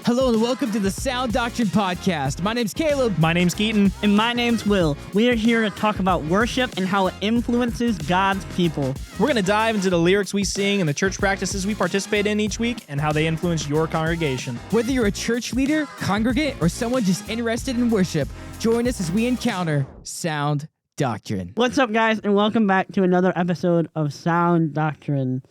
Hello and welcome to the Sound Doctrine podcast. My name's Caleb. My name's Keaton. And my name's Will. We are here to talk about worship and how it influences God's people. We're going to dive into the lyrics we sing and the church practices we participate in each week and how they influence your congregation. Whether you're a church leader, congregant, or someone just interested in worship, join us as we encounter Sound Doctrine. What's up, guys, and welcome back to another episode of Sound Doctrine.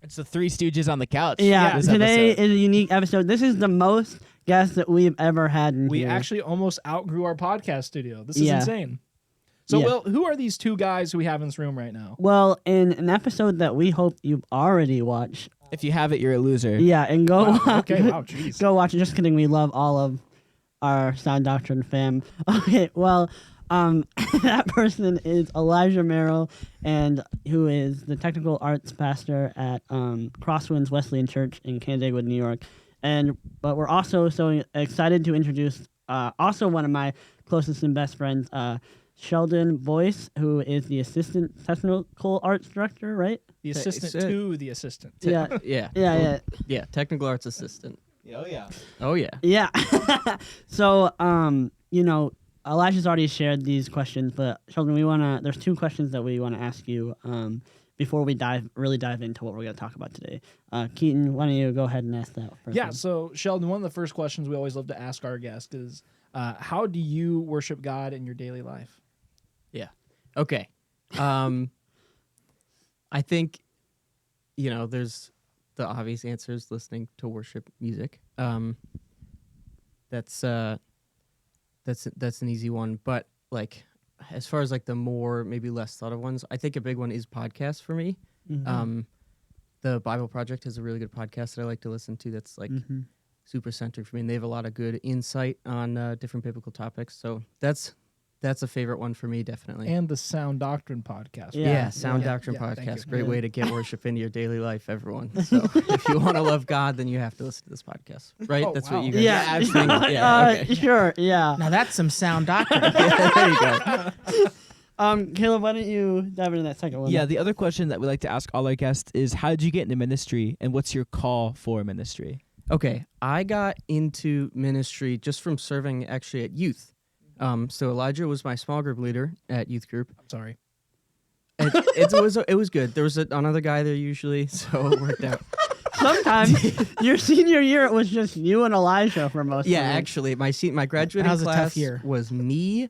It's the Three Stooges on the couch. Yeah, this today episode is a unique episode. This is the most guests that we've ever had in We here. actually almost outgrew our podcast studio. This is insane. So, Yeah. Will, who are these two guys we have in this room right now? Well, in an episode that we hope you've already watched. If you have it, you're a loser. Yeah, and go Wow, okay, wow, jeez. go watch it. Just kidding. We love all of our Sound Doctrine fam. Okay, well, that person is Elijah Merrill, and who is the technical arts pastor at Crosswinds Wesleyan Church in Canandaigua, New York. But we're also so excited to introduce also one of my closest and best friends, Sheldon Boyce, who is the assistant technical arts director, right? The assistant to the assistant. Yeah. Yeah, technical arts assistant. Oh, yeah. Oh, yeah. Yeah. So, Elijah's already shared these questions, but Sheldon, there's two questions that we want to ask you before we really dive into what we're going to talk about today. Keaton, why don't you go ahead and ask that first? Yeah, one? so Sheldon, one of the first questions we always love to ask our guests is, how do you worship God in your daily life? Yeah. Okay. I think, there's the obvious answers, listening to worship music. That's an easy one. But, as far as, the more, maybe less thought of ones, I think a big one is podcasts for me. Mm-hmm. The Bible Project has a really good podcast that I like to listen to that's, super centered for me. And they have a lot of good insight on different biblical topics. So that's a favorite one for me, definitely. And the Sound Doctrine podcast. Yeah, Sound Doctrine podcast. Great way to get worship into your daily life, everyone. So if you want to love God, then you have to listen to this podcast, right? Oh, That's wow. what you guys Yeah, absolutely. Okay. Sure, yeah. Now that's some Sound Doctrine. There you go. Caleb, why don't you dive into that second one? Yeah, the other question that we like to ask all our guests is, how did you get into ministry, and what's your call for ministry? Okay, I got into ministry just from serving actually at youth. So Elijah was my small group leader at youth group. I'm sorry. It was good. There was another guy there usually, so it worked out. Sometimes your senior year, it was just you and Elijah for most of it. Yeah, actually, my graduating That was a tough class year. was me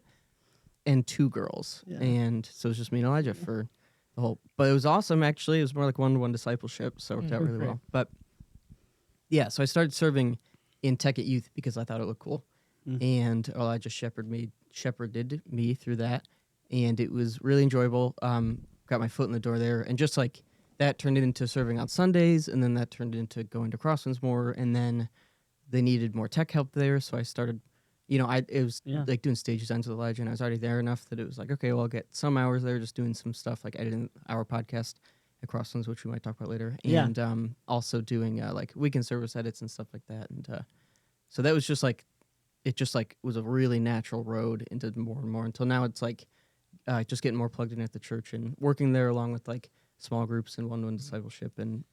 and two girls, Yeah. and so it was just me and Elijah for the whole. But it was awesome, actually. It was more like one-to-one discipleship, so it worked out really great. well. But yeah, so I started serving in tech at youth because I thought it looked cool, and Elijah shepherded me through that, and it was really enjoyable. Got my foot in the door there, and just that turned into serving on Sundays, and then that turned into going to Crosswinds more, and then they needed more tech help there, so I started. It was doing stage designs with Elijah, and I was already there enough that it was okay, well, I'll get some hours there just doing some stuff like editing our podcast at Crosslands, which we might talk about later, and also doing weekend service edits and stuff like that. And so that was just was a really natural road into more and more until now it's just getting more plugged in at the church and working there along with small groups and one-to-one discipleship and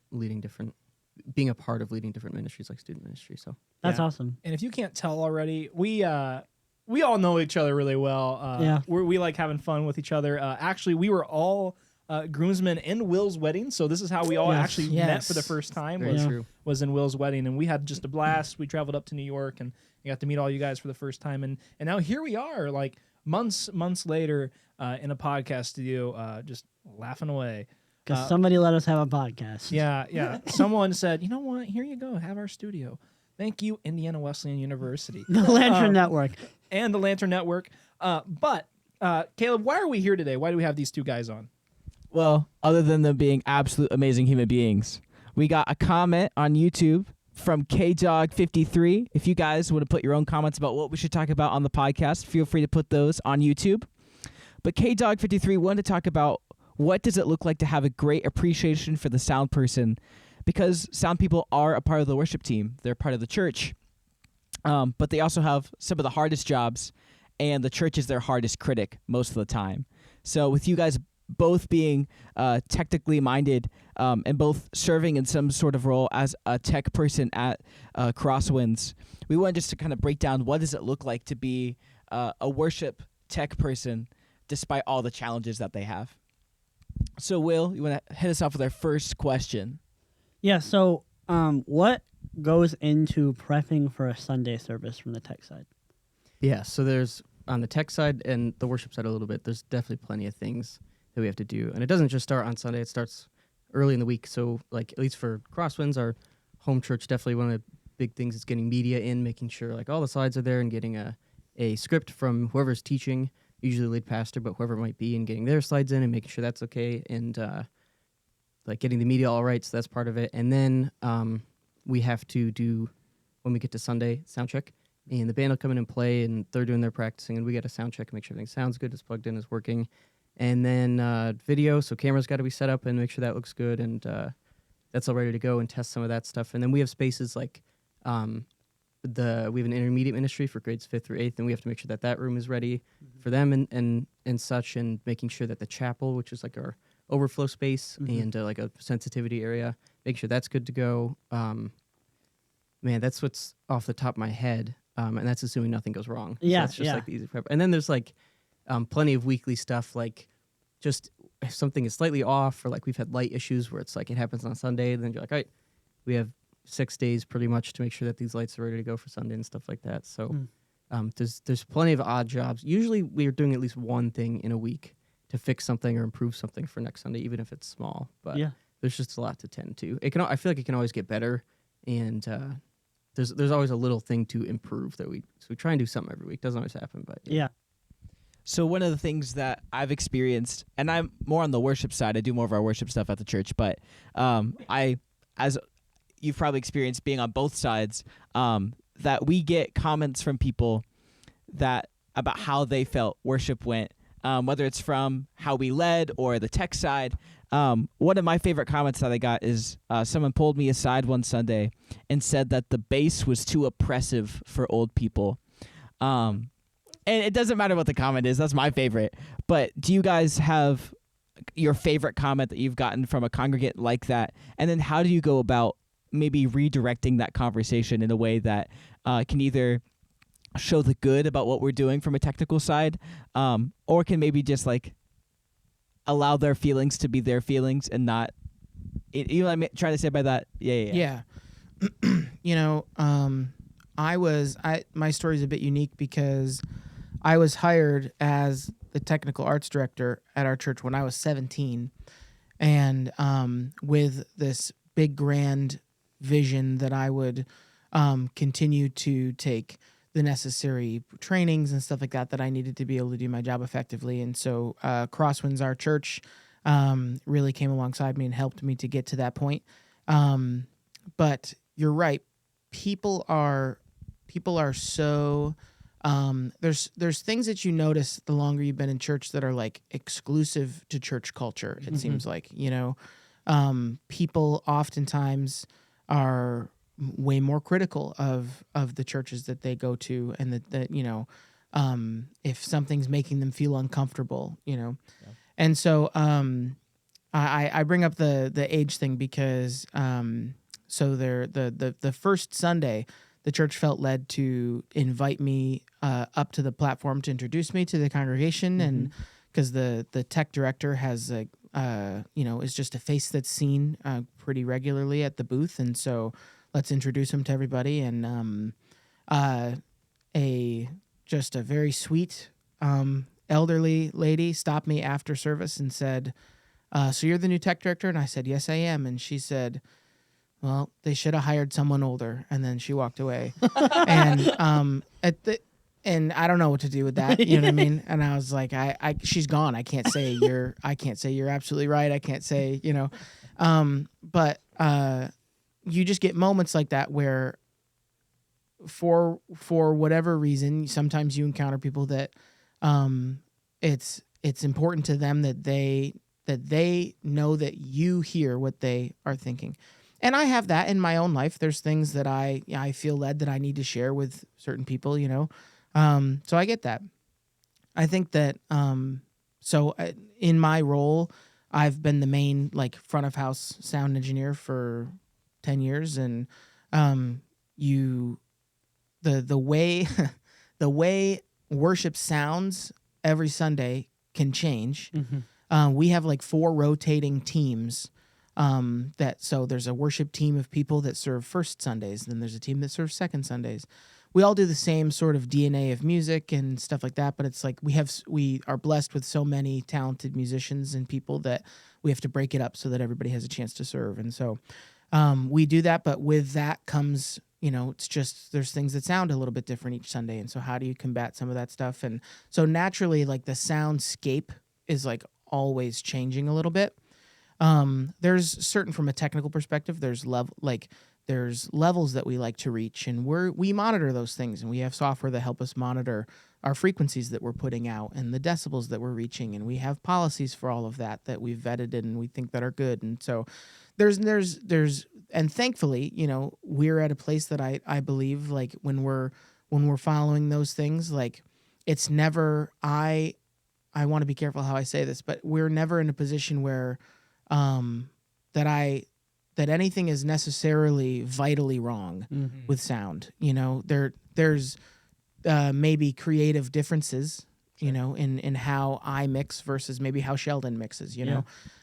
being a part of leading different ministries like student ministry. So That's awesome. And if you can't tell already, we all know each other really well. We like having fun with each other. Actually, we were all groomsmen in Will's wedding, so this is how we all actually met for the first time. very true. Was in Will's wedding, and we had just a blast. We traveled up to New York and got to meet all you guys for the first time, and now here we are, months later, in a podcast studio, just laughing away. Because somebody let us have a podcast. Yeah. Someone said, you know what? Here you go. Have our studio. Thank you, Indiana Wesleyan University. The Lantern Network. And the Lantern Network. But, Caleb, why are we here today? Why do we have these two guys on? Well, other than them being absolute amazing human beings, we got a comment on YouTube from KDog53. If you guys want to put your own comments about what we should talk about on the podcast, feel free to put those on YouTube. But KDog53 wanted to talk about what does it look like to have a great appreciation for the sound person, because sound people are a part of the worship team. They're part of the church, but they also have some of the hardest jobs, and the church is their hardest critic most of the time. So with you guys both being technically minded and both serving in some sort of role as a tech person at Crosswinds, we wanted just to kind of break down what does it look like to be a worship tech person despite all the challenges that they have. So, Will, you want to hit us off with our first question? Yeah, so what goes into prepping for a Sunday service from the tech side? Yeah, so there's, on the tech side and the worship side a little bit, there's definitely plenty of things that we have to do. And it doesn't just start on Sunday, it starts early in the week. So, like, at least for Crosswinds, our home church, definitely one of the big things is getting media in, making sure, like, all the slides are there and getting a script from whoever's teaching, usually the lead pastor, but whoever it might be, and getting their slides in and making sure that's okay, and like getting the media all right, so that's part of it. And then we have to do, when we get to Sunday, sound check, and the band will come in and play, and they're doing their practicing, and we got to sound check and make sure everything sounds good, is plugged in, is working. And then video, so cameras got to be set up and make sure that looks good, and that's all ready to go, and test some of that stuff. And then we have spaces like we have an intermediate ministry for grades 5th through 8th, and we have to make sure that that room is ready for them and such, and making sure that the chapel, which is like our overflow space and like a sensitivity area, make sure that's good to go. Man, that's what's off the top of my head, and that's assuming nothing goes wrong. Yeah, so that's just like the easy prep. And then there's like plenty of weekly stuff, like just if something is slightly off, or like we've had light issues where it's like it happens on Sunday, then you're like, all right, we have 6 days pretty much to make sure that these lights are ready to go for Sunday and stuff like that. So there's plenty of odd jobs. Usually we are doing at least one thing in a week to fix something or improve something for next Sunday, even if it's small. But there's just a lot to tend to. I feel like it can always get better, and there's always a little thing to improve that we try and do something every week. Doesn't always happen, but Yeah. So one of the things that I've experienced, and I'm more on the worship side, I do more of our worship stuff at the church, but as you've probably experienced being on both sides, that we get comments from people about how they felt worship went, whether it's from how we led or the tech side. One of my favorite comments that I got is someone pulled me aside one Sunday and said that the bass was too oppressive for old people. And it doesn't matter what the comment is. That's my favorite. But do you guys have your favorite comment that you've gotten from a congregant like that? And then how do you go about maybe redirecting that conversation in a way that can either show the good about what we're doing from a technical side, or can maybe just like allow their feelings to be their feelings and not, you know what I'm trying to say by that? Yeah. You know, my story is a bit unique because I was hired as the technical arts director at our church when I was 17, and with this big grand vision that I would continue to take the necessary trainings and stuff like that I needed to be able to do my job effectively. And so Crosswinds, our church, really came alongside me and helped me to get to that point. But you're right. People are so there's things that you notice the longer you've been in church that are like exclusive to church culture. It seems like, you know, people oftentimes are way more critical of the churches that they go to, and that you know, if something's making them feel uncomfortable, you know. Yeah. And so I bring up the age thing because so the first Sunday the church felt led to invite me up to the platform to introduce me to the congregation, and because the tech director has you know, is just a face that's seen pretty regularly at the booth, and so let's introduce him to everybody. And a very sweet elderly lady stopped me after service and said, "So you're the new tech director?" And I said, "Yes, I am." And she said, "Well, they should have hired someone older." And then she walked away. And I don't know what to do with that. You know what I mean? And I was like, she's gone. I can't say you're absolutely right. I can't say, you know, but you just get moments like that where for whatever reason, sometimes you encounter people that it's important to them that they know that you hear what they are thinking. And I have that in my own life. There's things that I feel led that I need to share with certain people, you know. So I get that. I think that So in my role, I've been the main like front of house sound engineer for 10 years, and the way the way worship sounds every Sunday can change. We have like 4 rotating teams. So there's a worship team of people that serve first Sundays, and then there's a team that serves second Sundays. We all do the same sort of DNA of music and stuff like that, but it's like we are blessed with so many talented musicians and people that we have to break it up so that everybody has a chance to serve. And so we do that, but with that comes, it's just there's things that sound a little bit different each Sunday. And so how do you combat some of that stuff? And so naturally, like the soundscape is like always changing a little bit. There's certain from a technical perspective, there's levels that we like to reach, and we monitor those things, and we have software that help us monitor our frequencies that we're putting out and the decibels that we're reaching, and we have policies for all of that we've vetted and we think that are good. And so there's and thankfully, we're at a place that I believe like when we're following those things, like it's never I want to be careful how I say this, but we're never in a position where that anything is necessarily vitally wrong with sound. There's maybe creative differences, in how I mix versus maybe how Sheldon mixes,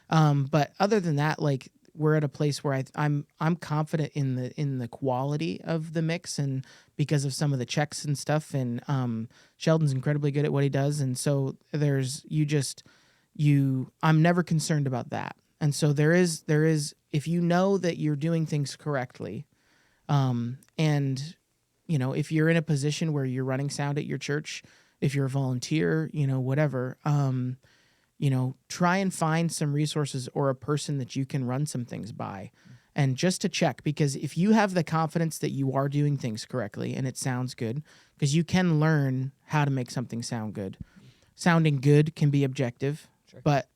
but other than that, like we're at a place where I'm confident in the quality of the mix, and because of some of the checks and stuff, and Sheldon's incredibly good at what he does, and so I'm never concerned about that. And so there is if you know that you're doing things correctly, and if you're in a position where you're running sound at your church, if you're a volunteer, whatever, try and find some resources or a person that you can run some things by, and just to check, because if you have the confidence that you are doing things correctly and it sounds good, because you can learn how to make something sound good. Sounding good can be objective, but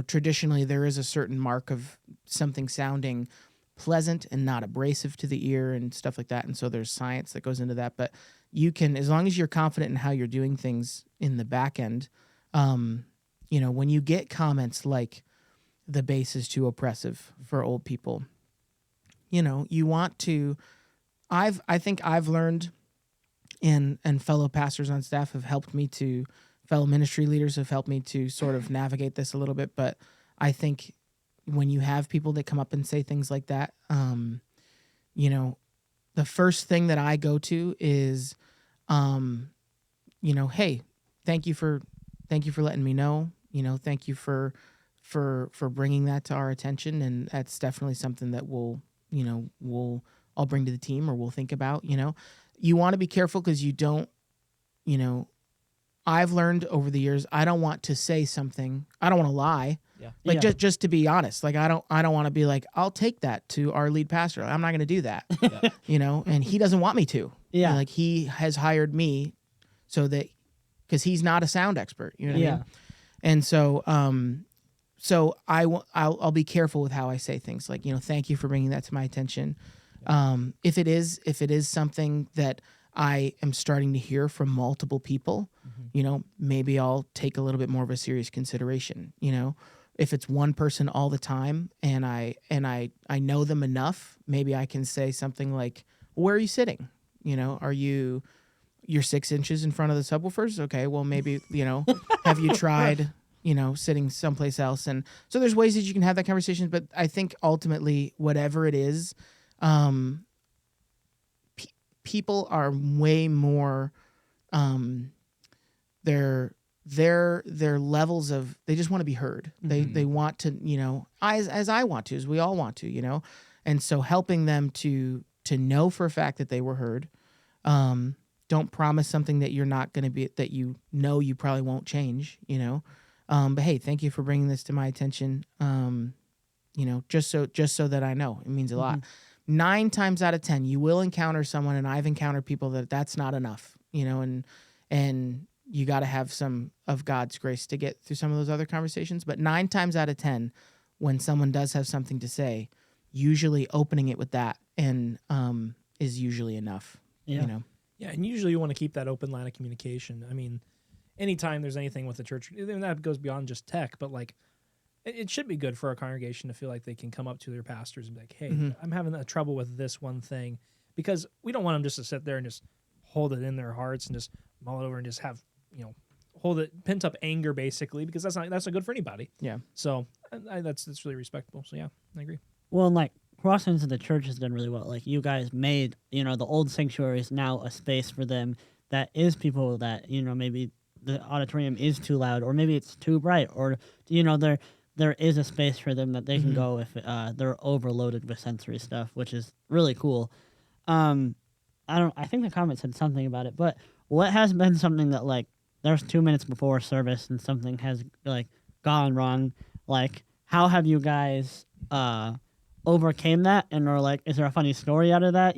traditionally there is a certain mark of something sounding pleasant and not abrasive to the ear and stuff like that. And so there's science that goes into that, but you can, as long as you're confident in how you're doing things in the back end, when you get comments like the bass is too oppressive for old people, you want to, I think I've learned, and fellow pastors on staff have helped me to, fellow ministry leaders have helped me to sort of navigate this a little bit. But I think when you have people that come up and say things like that, the first thing that I go to is, hey, thank you for letting me know, thank you for bringing that to our attention. And that's definitely something that I'll bring to the team, or we'll think about. You want to be careful, because you don't, I've learned over the years, I don't want to say something. I don't want to lie. Yeah. Just to be honest, like I don't want to be like, I'll take that to our lead pastor. I'm not going to do that. And he doesn't want me to. Yeah. Like he has hired me so that, because he's not a sound expert, what I mean? And so I'll be careful with how I say things, like, thank you for bringing that to my attention. If it is something that I am starting to hear from multiple people, maybe I'll take a little bit more of a serious consideration. If it's one person all the time and I know them enough, maybe I can say something like, where are you sitting? You're 6 inches in front of the subwoofers? Okay, well, maybe, have you tried, sitting someplace else? And so there's ways that you can have that conversation, but I think ultimately, whatever it is, people are way more, their levels of, they just want to be heard. They want to, as I want to, as we all want to, and so helping them to know for a fact that they were heard. Don't promise something that you're not going to be, that you probably won't change, but hey, thank you for bringing this to my attention. Just so that I know, it means a lot. 9 times out of 10, you will encounter someone, and I've encountered people that's not enough, and you got to have some of God's grace to get through some of those other conversations. But 9 times out of 10, when someone does have something to say, usually opening it with that and is usually enough. Yeah, and usually you want to keep that open line of communication. I mean, anytime there's anything with the church, and that goes beyond just tech, but like it should be good for a congregation to feel like they can come up to their pastors and be like, hey, I'm having a trouble with this one thing, because we don't want them just to sit there and just hold it in their hearts and just mull it over and just have, hold it, pent up anger, basically, because that's not good for anybody. Yeah. So that's really respectable. So yeah, I agree. Well, and like Crossing to the Church has done really well. Like you guys made, the old sanctuary is now a space for them that is people that, maybe the auditorium is too loud, or maybe it's too bright, or, there is a space for them that they can go if they're overloaded with sensory stuff, which is really cool. I think the comment said something about it, but what has been something that, like, there's 2 minutes before service and something has, like, gone wrong? Like, how have you guys overcame that? And, or, like, is there a funny story out of that?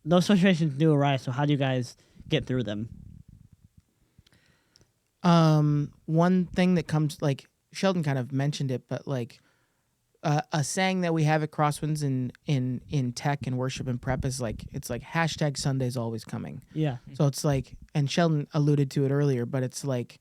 Those situations do arise, so how do you guys get through them? One thing that comes, like, Sheldon kind of mentioned it, but, like, a saying that we have at Crosswinds in tech and worship and prep is like, it's like hashtag Sunday's always coming. Yeah. So it's like, and Sheldon alluded to it earlier, but it's like,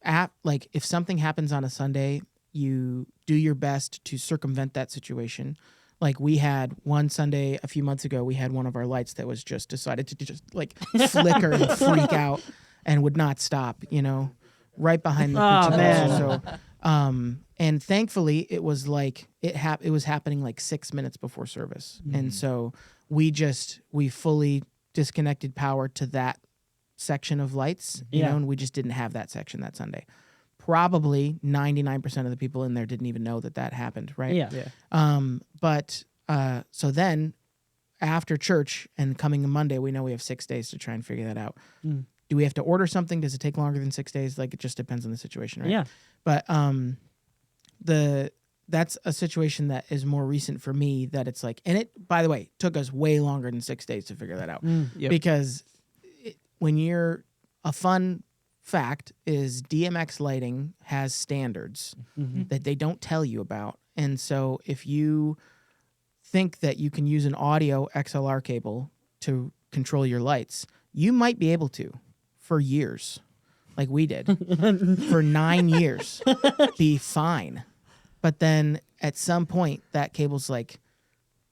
if something happens on a Sunday, you do your best to circumvent that situation. Like we had one Sunday a few months ago, we had one of our lights that was just decided to just like flicker and freak out and would not stop, right behind the preaching pastor. So, and thankfully it was like it was happening like 6 minutes before service. And so we fully disconnected power to that section of lights, and we just didn't have that section that Sunday. Probably 99% of the people in there didn't even know that happened, right? Yeah. But so then after church and coming Monday, we know we have 6 days to try and figure that out. Do we have to order something? Does it take longer than 6 days? Like, it just depends on the situation, right? Yeah. But that's a situation that is more recent for me, that it's like, and it, by the way, took us way longer than 6 days to figure that out. Because when you're, a fun fact is DMX lighting has standards that they don't tell you about. And so if you think that you can use an audio XLR cable to control your lights, you might be able to for years, like we did for 9 years, be fine. But then at some point that cable's like,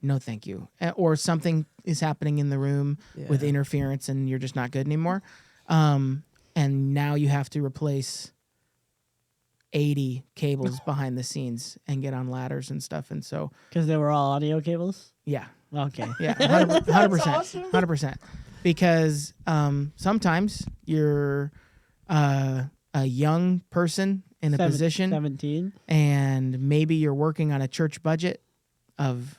no, thank you. Or something is happening in the room with interference and you're just not good anymore. And now you have to replace 80 cables behind the scenes and get on ladders and stuff. And so, because they were all audio cables? yeah. Okay. Yeah, 100%. Awesome. 100%. Because sometimes you're a young person in a position, 17, and maybe you're working on a church budget of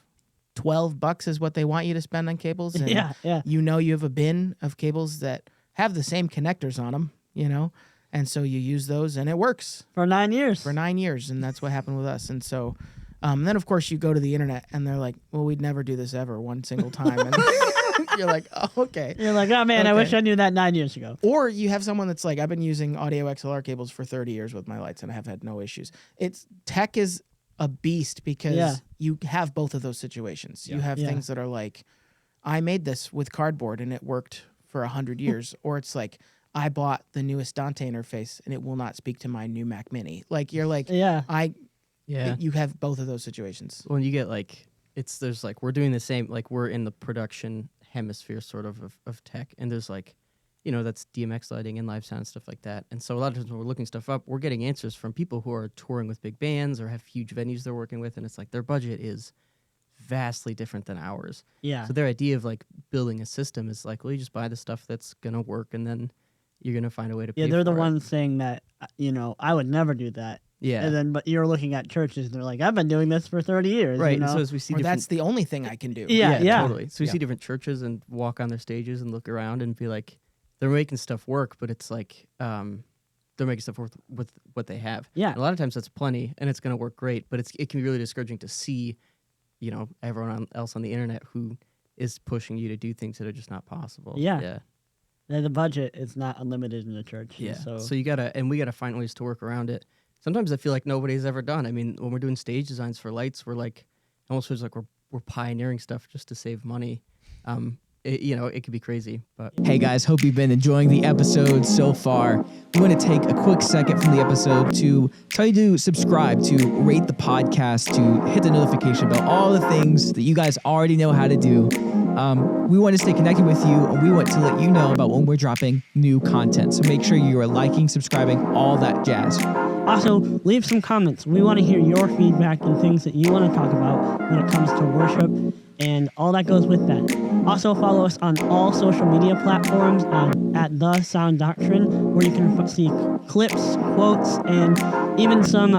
$12 is what they want you to spend on cables. And you have a bin of cables that have the same connectors on them, and so you use those and it works. For 9 years. For 9 years, and that's what happened with us. And so then, of course, you go to the internet and they're like, well, we'd never do this ever one single time. And you're like, oh, okay. You're like, oh, man, I wish I knew that 9 years ago. Or you have someone that's like, I've been using audio XLR cables for 30 years with my lights and I have had no issues. Tech is a beast because you have both of those situations. You have things that are like, I made this with cardboard and it worked for 100 years. Or it's like, I bought the newest Dante interface and it will not speak to my new Mac Mini. Like, you're like, you have both of those situations. Well, you get like, there's like, we're doing the same, like we're in the production hemisphere sort of tech, and there's like, that's DMX lighting and live sound, stuff like that. And so a lot of times when we're looking stuff up, we're getting answers from people who are touring with big bands or have huge venues they're working with, and it's like their budget is vastly different than ours. Yeah. So their idea of like building a system is like, well, you just buy the stuff that's gonna work, and then you're gonna find a way to pay. Yeah, they're for the it. ones saying that, I would never do that. Yeah. And then, but you're looking at churches, and they're like, I've been doing this for 30 years. Right. And so as we see, that's the only thing I can do. Yeah. Totally. So we see different churches and walk on their stages and look around and be like, they're making stuff work, but it's like they're making stuff work with what they have. Yeah. And a lot of times that's plenty, and it's going to work great, but it can be really discouraging to see, everyone else on the internet who is pushing you to do things that are just not possible. Yeah. Yeah. And the budget is not unlimited in the church. Yeah. So we got to find ways to work around it. Sometimes I feel like nobody's ever done. I mean, when we're doing stage designs for lights, we're like, almost feels like we're pioneering stuff just to save money. it could be crazy. But Hey guys, hope you've been enjoying the episode so far. We want to take a quick second from the episode to tell you to subscribe, to rate the podcast, to hit the notification bell, all the things that you guys already know how to do. We want to stay connected with you, and we want to let you know about when we're dropping new content. So make sure you are liking, subscribing, all that jazz. Also, leave some comments. We want to hear your feedback and things that you want to talk about when it comes to worship and all that goes with that. Also, follow us on all social media platforms at The Sound Doctrine, where you can see clips, quotes, and even some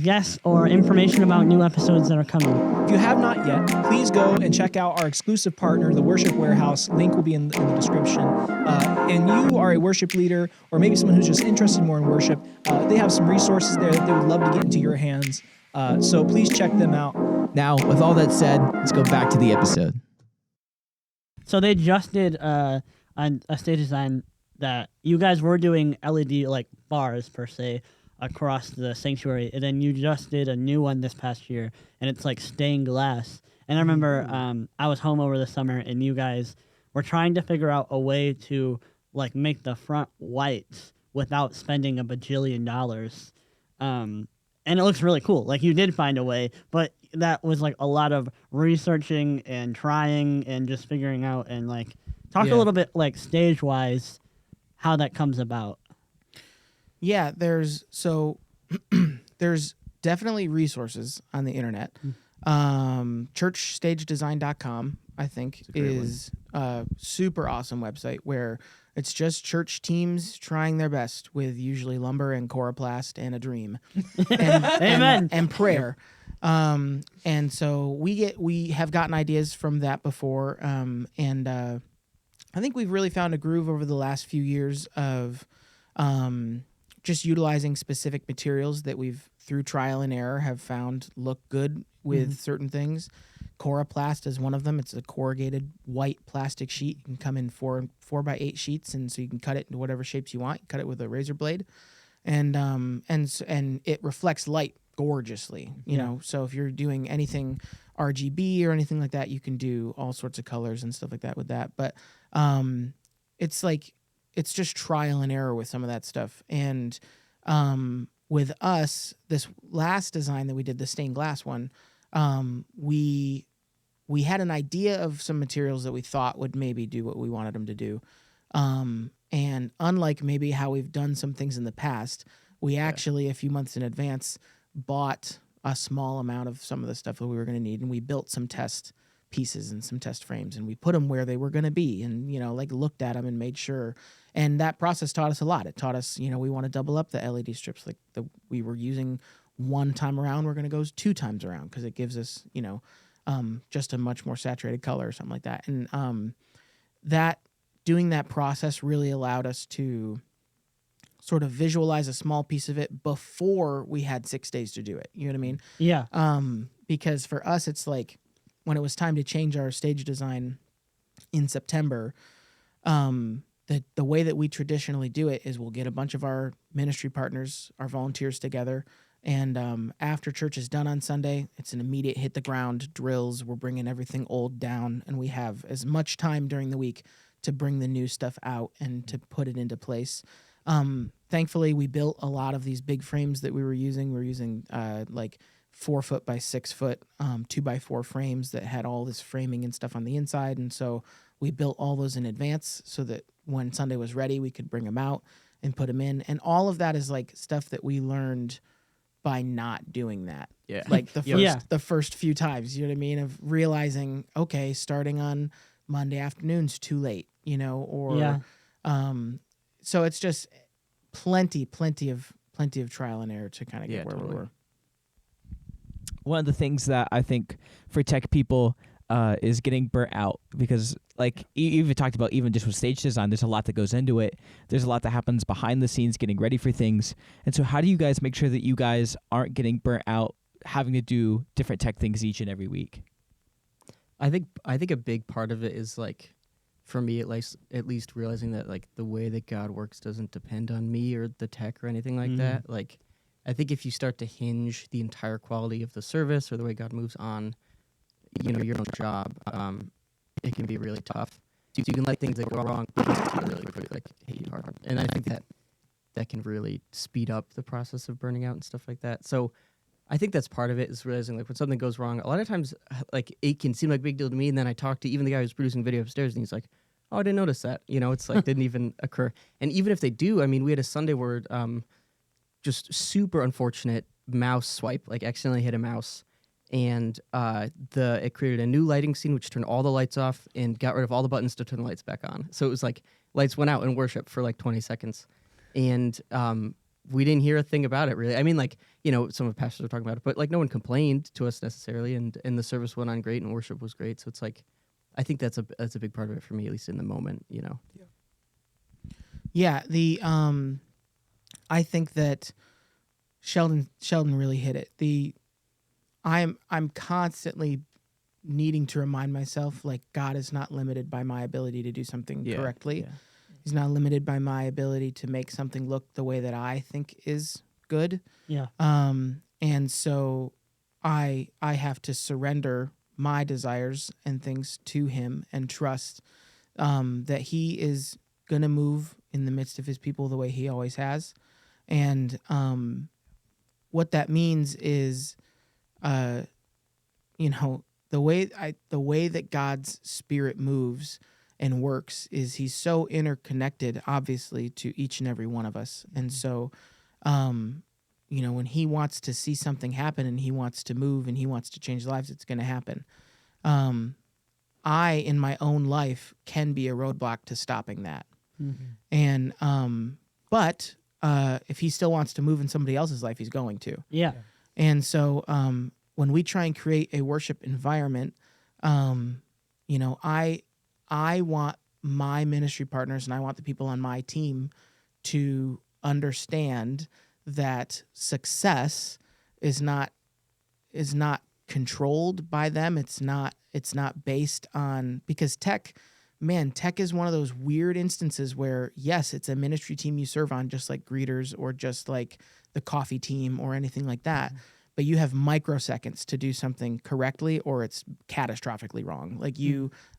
guests or information about new episodes that are coming. If you have not yet, please go and check out our exclusive partner, the Worship Warehouse. Link will be in the description. And you are a worship leader, or maybe someone who's just interested more in worship. They have some resources there that they would love to get into your hands. So please check them out. Now, with all that said, let's go back to the episode. So they just did a stage design that you guys were doing LED like bars per se across the sanctuary, and then you just did a new one this past year, and it's like stained glass. And I remember I was home over the summer, and you guys were trying to figure out a way to like make the front white without spending a bajillion dollars. And it looks really cool. Like you did find a way, but that was like a lot of researching and trying and just figuring out and like talk a little bit like stage wise how that comes about. Yeah, there's definitely resources on the internet. Churchstagedesign.com, I think, is a super awesome website where it's just church teams trying their best with usually lumber and coroplast and a dream. And, Amen. And prayer. And so we have gotten ideas from that before. And I think we've really found a groove over the last few years of just utilizing specific materials that we've, through trial and error, have found look good with certain things. Coroplast is one of them. It's a corrugated white plastic sheet. You can come in 4x8 sheets, and so you can cut it into whatever shapes you want. Cut it with a razor blade, and it reflects light gorgeously. You know, so if you're doing anything RGB or anything like that, you can do all sorts of colors and stuff like that with that. But it's just trial and error with some of that stuff. And with us, this last design that we did, the stained glass one, we had an idea of some materials that we thought would maybe do what we wanted them to do. And unlike maybe how we've done some things in the past, we actually, a few months in advance, bought a small amount of some of the stuff that we were going to need, and we built some test pieces and some test frames, and we put them where they were going to be, and looked at them and made sure. And that process taught us a lot. It taught us, we want to double up the LED strips like we were using one time around. We're going to go 2 times around because it gives us, just a much more saturated color or something like that. And doing that process really allowed us to sort of visualize a small piece of it before we had 6 days to do it. You know what I mean? Yeah. Because for us, it's like when it was time to change our stage design in September, the way that we traditionally do it is we'll get a bunch of our ministry partners, our volunteers together, and after church is done on Sunday, it's an immediate hit the ground drills. We're bringing everything old down, and we have as much time during the week to bring the new stuff out and to put it into place. Thankfully, we built a lot of these big frames that we were using. We were using 4 foot by 6 foot, 2x4 frames that had all this framing and stuff on the inside. And so we built all those in advance so that when Sunday was ready, we could bring them out and put them in. And all of that is like stuff that we learned by not doing that. Yeah. Like the first few times, you know what I mean? Of realizing, okay, starting on Monday afternoon's too late, so it's just plenty of trial and error to kind of get where we were. One of the things that I think for tech people is getting burnt out, because like you even talked about, even just with stage design, there's a lot that goes into it. There's a lot that happens behind the scenes getting ready for things. And so how do you guys make sure that you guys aren't getting burnt out having to do different tech things each and every week? I think a big part of it is like, for me at least realizing that like the way that God works doesn't depend on me or the tech or anything like that. Like I think if you start to hinge the entire quality of the service or the way God moves on, your own job, it can be really tough So you can let things that go wrong really quick, like hit you hard. And I think that can really speed up the process of burning out and stuff like that. So I think that's part of it, is realizing like when something goes wrong, a lot of times like it can seem like a big deal to me, and then I talk to even the guy who's producing video upstairs, and he's like, "Oh, I didn't notice that." You know, it's like didn't even occur. And even if they do, I mean, we had a Sunday where just super unfortunate mouse swipe, like accidentally hit a mouse, and it created a new lighting scene which turned all the lights off and got rid of all the buttons to turn the lights back on. So it was like lights went out in worship for like 20 seconds, and we didn't hear a thing about it really. I mean, like, you know, some of the pastors were talking about it, but like no one complained to us necessarily, and the service went on great and worship was great. So it's like, I think that's a big part of it for me, at least in the moment, you know. Yeah, I think that Sheldon really hit it. I'm constantly needing to remind myself, like, God is not limited by my ability to do something correctly. Yeah. He's not limited by my ability to make something look the way that I think is good. Yeah. And so I have to surrender my desires and things to him and trust that he is going to move in the midst of his people the way he always has. And what that means is, you know, the way that God's Spirit moves and works is he's so interconnected, obviously, to each and every one of us. And so, you know, when he wants to see something happen and he wants to move and he wants to change lives, it's going to happen. I, in my own life, can be a roadblock to stopping that. And, but if he still wants to move in somebody else's life, he's going to. Yeah. And so when we try and create a worship environment, you know, I want my ministry partners and I want the people on my team to understand that success is not controlled by them. It's not based on, because tech is one of those weird instances where, yes, it's a ministry team you serve on, just like greeters or just like the coffee team or anything like that. But you have microseconds to do something correctly or it's catastrophically wrong. Like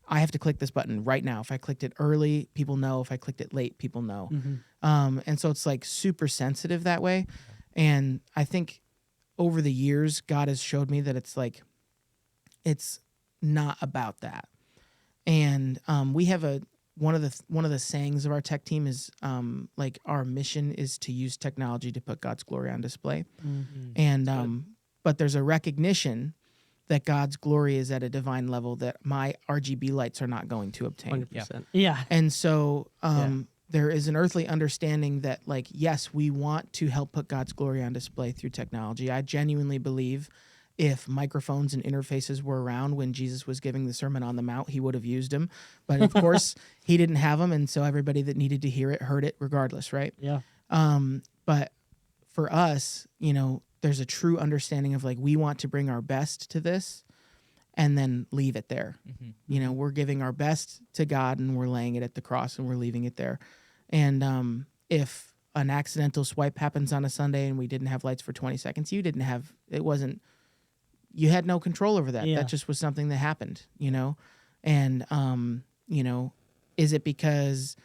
I have to click this button right now. If I clicked it early, people know. If I clicked it late, people know. And so it's like super sensitive that way. And I think over the years, God has showed me that it's like, it's not about that. And we have one of the sayings of our tech team is like our mission is to use technology to put God's glory on display. And but there's a recognition that God's glory is at a divine level that my RGB lights are not going to obtain. 100%. Yeah. And so there is an earthly understanding that, like, yes, we want to help put God's glory on display through technology. I genuinely believe if microphones and interfaces were around when Jesus was giving the Sermon on the Mount, he would have used them. But of course, he didn't have them, and so everybody that needed to hear it heard it regardless, right? Yeah. But for us, you know, there's a true understanding of, like, we want to bring our best to this and then leave it there. You know, we're giving our best to God and we're laying it at the cross and we're leaving it there. And if an accidental swipe happens on a Sunday and we didn't have lights for 20 seconds, you had no control over that. Yeah. That just was something that happened, you know? And, you know, is it because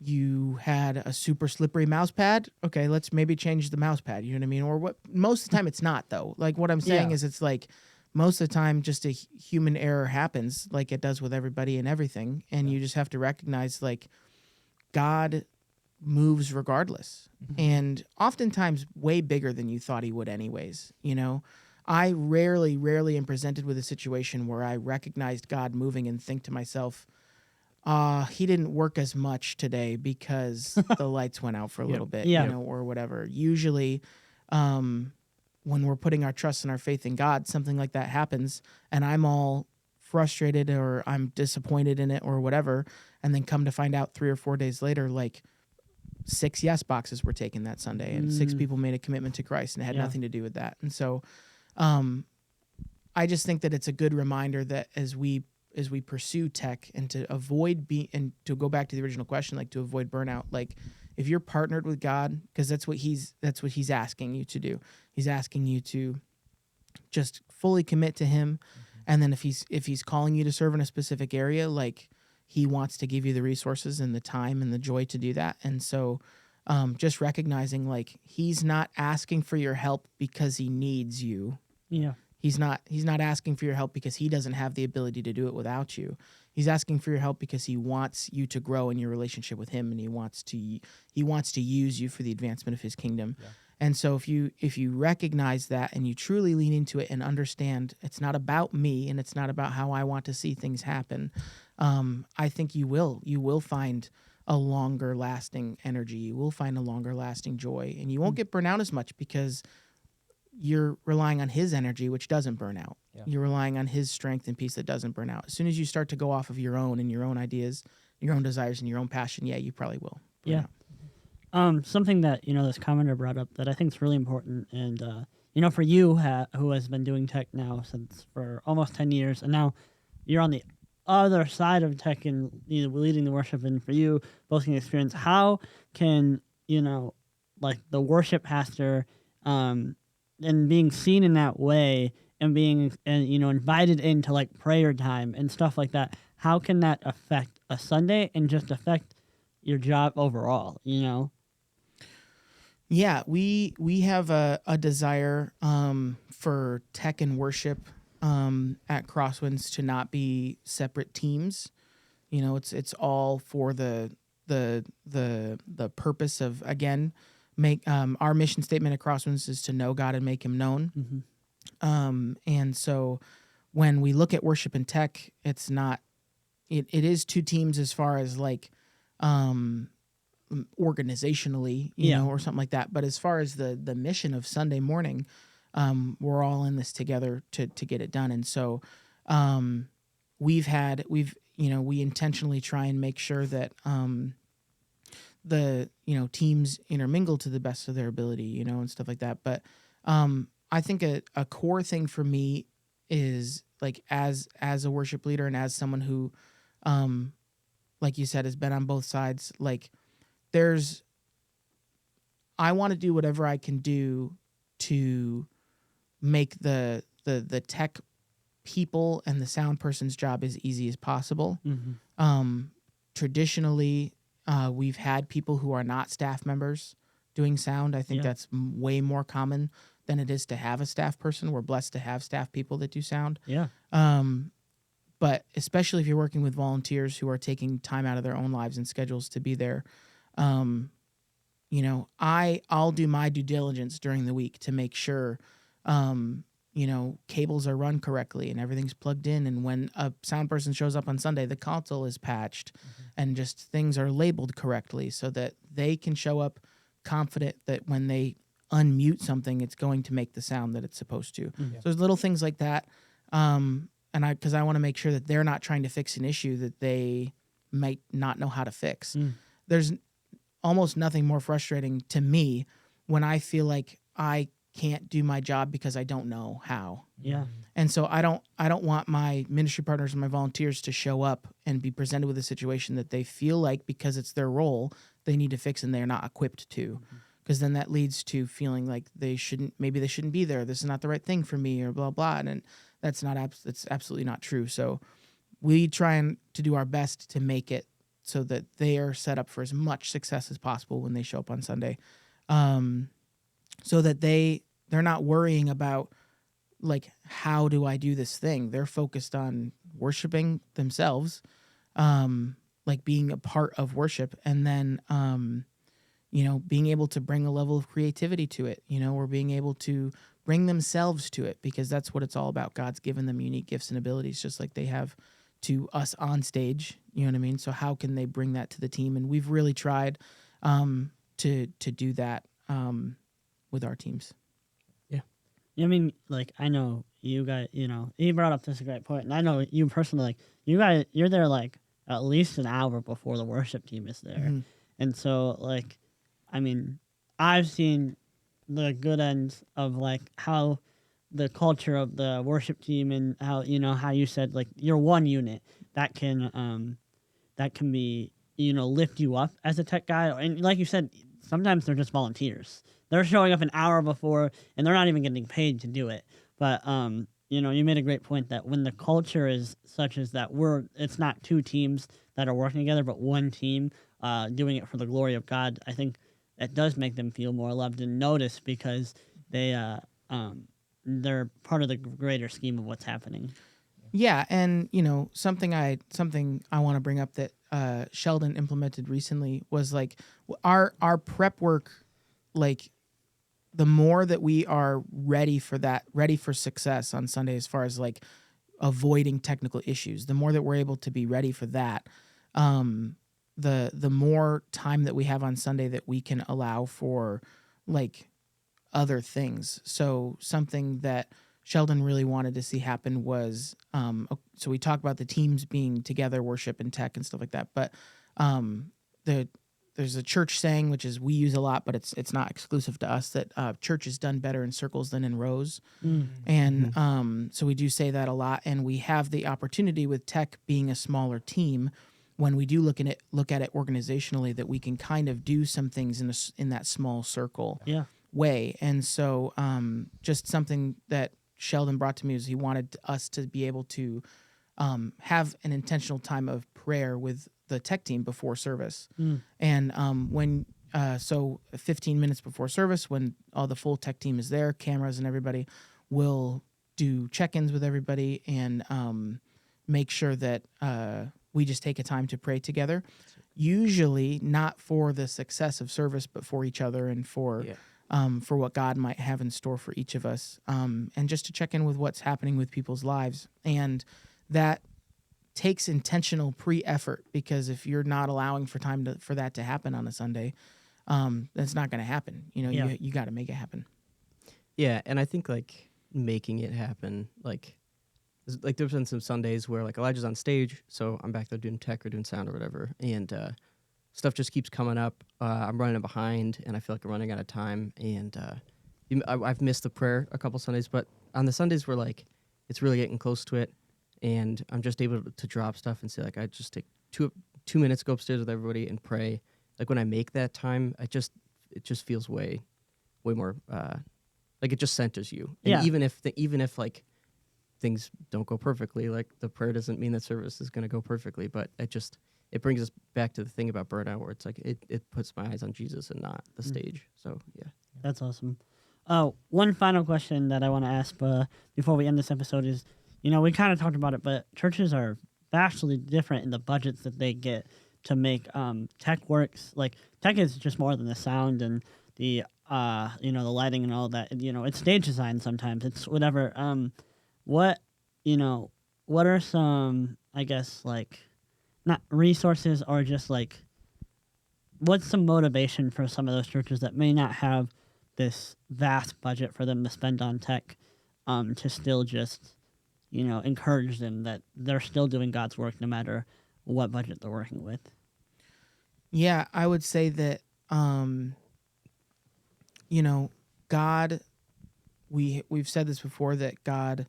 you had a super slippery mouse pad? Okay, let's maybe change the mouse pad, you know what I mean? Or what? Most of the time it's not, though. Like, what I'm saying is it's like most of the time just a human error happens, like it does with everybody and everything. And you just have to recognize, like, God moves regardless. And oftentimes way bigger than you thought he would anyways, you know? I rarely am presented with a situation where I recognized God moving and think to myself, he didn't work as much today because the lights went out for a little bit, you know, or whatever. Usually, when we're putting our trust and our faith in God, something like that happens and I'm all frustrated or I'm disappointed in it or whatever. And then come to find out 3 or 4 days later, like 6 yes boxes were taken that Sunday and 6 people made a commitment to Christ and it had nothing to do with that. And so, I just think that it's a good reminder that as we pursue tech and to avoid and to go back to the original question, like to avoid burnout, like if you're partnered with God, because that's what he's asking you to do. He's asking you to just fully commit to him. And then if he's calling you to serve in a specific area, like he wants to give you the resources and the time and the joy to do that. And so just recognizing like he's not asking for your help because he needs you. Yeah. He's not asking for your help because he doesn't have the ability to do it without you. He's asking for your help because he wants you to grow in your relationship with him, and he wants to use you for the advancement of his kingdom. Yeah. And so if you recognize that and you truly lean into it and understand it's not about me and it's not about how I want to see things happen, I think you will find a longer lasting energy. You will find a longer lasting joy, and you won't get burnt out as much because you're relying on his energy, which doesn't burn out. Yeah. You're relying on his strength and peace that doesn't burn out. As soon as you start to go off of your own and your own ideas, your own desires and your own passion, yeah, you probably will. Yeah. Something that, this commenter brought up that I think is really important. And, for you who has been doing tech now for almost 10 years, and now you're on the other side of tech and leading the worship, and for you, boasting experience, how can, like the worship pastor, and being seen in that way and being invited into like prayer time and stuff like that, how can that affect a Sunday and just affect your job overall? Yeah, we have a desire for tech and worship at Crosswinds to not be separate teams. It's all for the purpose of, again, make our mission statement at Crosswinds is to know God and make him known. Mm-hmm. And so when we look at worship and tech, it's not, it is two teams as far as like organizationally, or something like that. But as far as the mission of Sunday morning, we're all in this together to get it done. And so we intentionally try and make sure that the teams intermingle to the best of their ability, and stuff like that. But I think a core thing for me is like as a worship leader and as someone who like you said has been on both sides, like I want to do whatever I can do to make the tech people and the sound person's job as easy as possible. Mm-hmm. Traditionally, we've had people who are not staff members doing sound. I think that's way more common than it is to have a staff person. We're blessed to have staff people that do sound. Yeah. But especially if you're working with volunteers who are taking time out of their own lives and schedules to be there, I'll do my due diligence during the week to make sure, cables are run correctly and everything's plugged in. And when a sound person shows up on Sunday, the console is patched and just things are labeled correctly so that they can show up confident that when they unmute something, it's going to make the sound that it's supposed to. Mm-hmm. So there's little things like that. Because I want to make sure that they're not trying to fix an issue that they might not know how to fix. There's almost nothing more frustrating to me when I feel like I can't do my job because I don't know how. Yeah. And so I don't want my ministry partners and my volunteers to show up and be presented with a situation that they feel like because it's their role they need to fix and they're not equipped to. Because then that leads to feeling like they shouldn't be there. This is not the right thing for me, or blah blah. And that's absolutely not true. So we try to do our best to make it so that they are set up for as much success as possible when they show up on Sunday, so that they're not worrying about like, how do I do this thing? They're focused on worshiping themselves, like being a part of worship, and then being able to bring a level of creativity to it, or being able to bring themselves to it, because that's what it's all about. God's given them unique gifts and abilities, just like they have to us on stage. You know what I mean? So how can they bring that to the team? And we've really tried to do that with our teams. Yeah. I mean, like, I know you guys, you brought up this great point, and I know you personally, like, you're there like at least an hour before the worship team is there. Mm-hmm. And so, like, I mean, I've seen the good ends of like how the culture of the worship team, and how how you said like you're one unit that can be lift you up as a tech guy. And like you said, sometimes they're just volunteers. They're showing up an hour before and they're not even getting paid to do it. But you made a great point that when the culture is such as that it's not two teams that are working together, but one team doing it for the glory of God. I think that does make them feel more loved and noticed because they're part of the greater scheme of what's happening. Yeah, and something I want to bring up that Sheldon implemented recently was like our prep work, like the more that we are ready for success on Sunday, as far as like avoiding technical issues, the more that we're able to be ready for that, the more time that we have on Sunday that we can allow for like other things. So something that Sheldon really wanted to see happen was, so we talk about the teams being together, worship and tech and stuff like that. But there's a church saying, which is we use a lot, but it's not exclusive to us, that church is done better in circles than in rows. And so we do say that a lot. And we have the opportunity with tech being a smaller team, when we do look at it organizationally, that we can kind of do some things in that small circle way. And so just something that Sheldon brought to me was he wanted us to be able to have an intentional time of prayer with the tech team before service. And so 15 minutes before service, when all the full tech team is there, cameras and everybody, will do check-ins with everybody and make sure that we just take a time to pray together. Usually not for the success of service, but for each other and for what God might have in store for each of us, and just to check in with what's happening with people's lives. And that takes intentional pre-effort, because if you're not allowing for time for that to happen on a Sunday, that's not going to happen. You got to make it happen. Yeah, and I think like making it happen, like there's been some Sundays where like Elijah's on stage, so I'm back there doing tech or doing sound or whatever, and stuff just keeps coming up. I'm running behind, and I feel like I'm running out of time. And I've missed the prayer a couple Sundays, but on the Sundays where like it's really getting close to it, and I'm just able to drop stuff and say like I just take two minutes, go upstairs with everybody and pray. Like when I make that time, it just feels way more like it just centers you. And even if like things don't go perfectly, like the prayer doesn't mean that service is going to go perfectly, but it brings us back to the thing about burnout, where it's like it puts my eyes on Jesus and not the stage. So yeah, that's awesome. One final question that I want to ask before we end this episode is, we kind of talked about it, but churches are vastly different in the budgets that they get to make tech works. Like tech is just more than the sound and the the lighting and all that. It's stage design sometimes. It's whatever. What are some, I guess, like, not resources, or just like, what's some motivation for some of those churches that may not have this vast budget for them to spend on tech, to still just, encourage them that they're still doing God's work no matter what budget they're working with? Yeah, I would say that, God, we've said this before, that God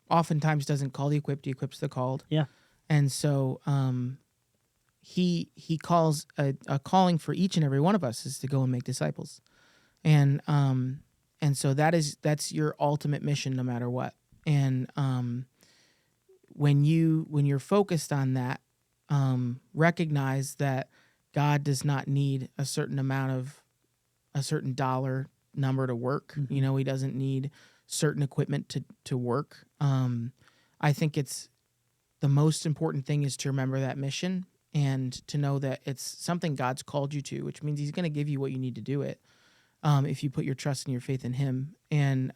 oftentimes doesn't call the equipped, he equips the called. Yeah. And so he calls a calling for each and every one of us is to go and make disciples. And so that's your ultimate mission no matter what. And when you're focused on that, recognize that God does not need a certain dollar number to work. Mm-hmm. He doesn't need certain equipment to work. I think it's the most important thing is to remember that mission and to know that it's something God's called you to, which means he's going to give you what you need to do it, if you put your trust and your faith in him, and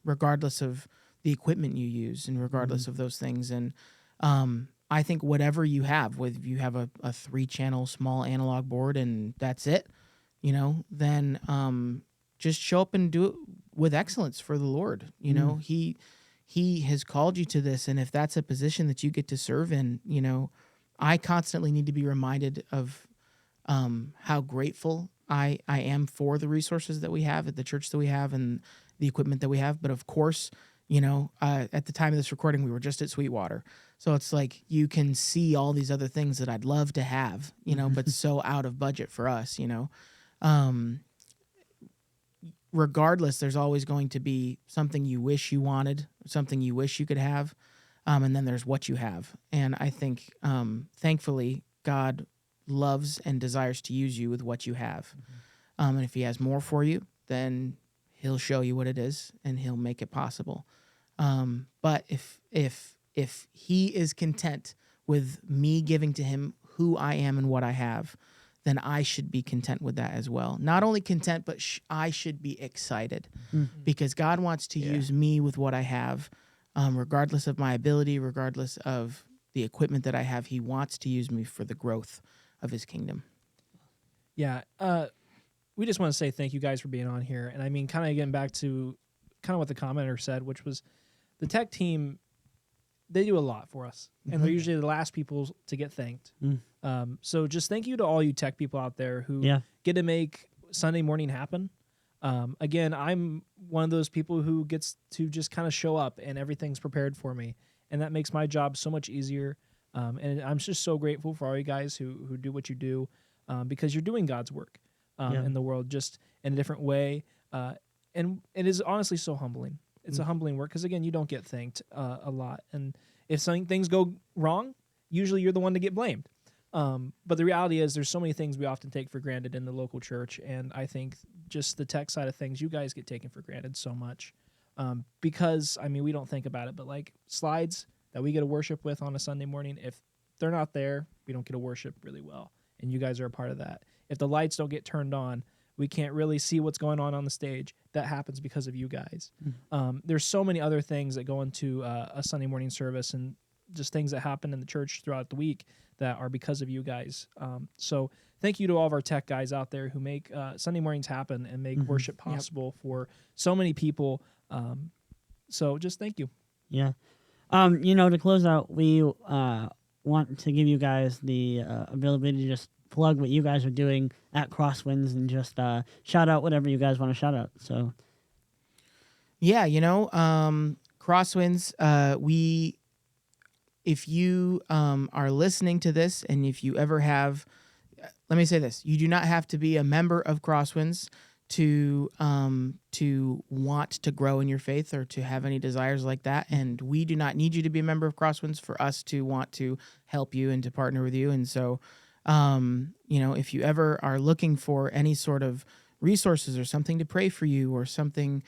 regardless of the equipment you use and regardless of those things. And I think whatever you have, whether you have a 3-channel small analog board and that's it, then just show up and do it with excellence for the Lord. He has called you to this, and if that's a position that you get to serve in, I constantly need to be reminded of how grateful I am for the resources that we have at the church that we have and the equipment that we have. But of course, at the time of this recording, we were just at Sweetwater. So it's like you can see all these other things that I'd love to have, but so out of budget for us, regardless, there's always going to be something you wish you wanted, something you wish you could have, and then there's what you have. And I think, thankfully, God loves and desires to use you with what you have. And if he has more for you, then he'll show you what it is, and he'll make it possible. But if he is content with me giving to him who I am and what I have, then I should be content with that as well. Not only content, but I should be excited because God wants to use me with what I have, regardless of my ability, regardless of the equipment that I have. He wants to use me for the growth of his kingdom. Yeah. We just want to say thank you guys for being on here. And I mean, kind of getting back to kind of what the commenter said, which was the tech team, they do a lot for us. And they're usually the last people to get thanked. So just thank you to all you tech people out there who get to make Sunday morning happen. Again, I'm one of those people who gets to just kind of show up and everything's prepared for me. And that makes my job so much easier. And I'm just so grateful for all you guys who do what you do because you're doing God's work in the world just in a different way. And it is honestly so humbling. It's a humbling work because, again, you don't get thanked a lot. And if things go wrong, usually you're the one to get blamed. But the reality is there's so many things we often take for granted in the local church. And I think just the tech side of things, you guys get taken for granted so much because, I mean, we don't think about it, but like slides that we get to worship with on a Sunday morning, if they're not there, we don't get to worship really well. And you guys are a part of that. If the lights don't get turned on, we can't really see what's going on the stage. That happens because of you guys. There's so many other things that go into a Sunday morning service and just things that happen in the church throughout the week that are because of you guys. So thank you to all of our tech guys out there who make Sunday mornings happen and make worship possible for so many people. So just thank you. Yeah. To close out, we want to give you guys the ability to just plug what you guys are doing at Crosswinds and just shout out whatever you guys want to shout out. So, yeah, Crosswinds, if you are listening to this and if you ever have, let me say this, you do not have to be a member of Crosswinds to want to grow in your faith or to have any desires like that. And we do not need you to be a member of Crosswinds for us to want to help you and to partner with you. And so, if you ever are looking for any sort of resources or something to pray for you or something,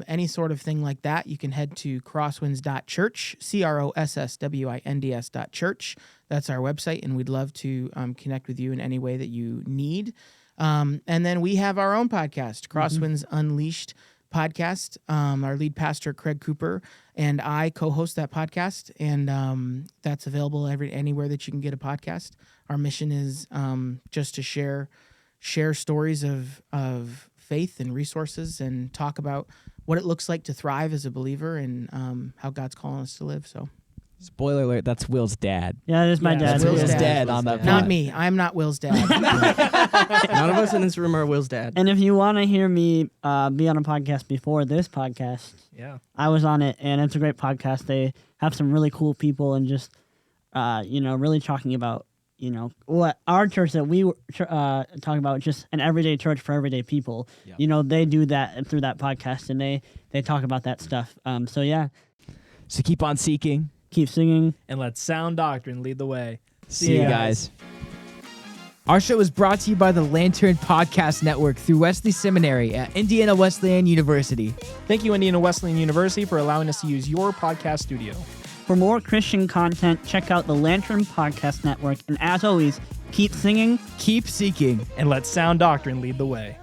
any sort of thing like that, you can head to crosswinds.church, CROSSWINDS.church. That's our website, and we'd love to connect with you in any way that you need. And then we have our own podcast, Crosswinds Unleashed podcast. Our lead pastor, Craig Cooper, and I co-host that podcast, and that's available anywhere that you can get a podcast. Our mission is just to share stories of faith and resources and talk about what it looks like to thrive as a believer and how God's calling us to live. So, spoiler alert, that's Will's dad. Yeah, that's my dad. That's Will's dad on that. Not me. I'm not Will's dad. None of us in this room are Will's dad. And if you want to hear me be on a podcast before this podcast, I was on it, and it's a great podcast. They have some really cool people and just, really talking about, what our church that we talk about, just an everyday church for everyday people. Yep. They do that through that podcast, and they talk about that stuff. So keep on seeking. Keep singing. And let Sound Doctrine lead the way. See you guys. Our show is brought to you by the Lantern Podcast Network through Wesley Seminary at Indiana Wesleyan University. Thank you, Indiana Wesleyan University, for allowing us to use your podcast studio. For more Christian content, check out the Lantern Podcast Network. And as always, keep singing, keep seeking, and let Sound Doctrine lead the way.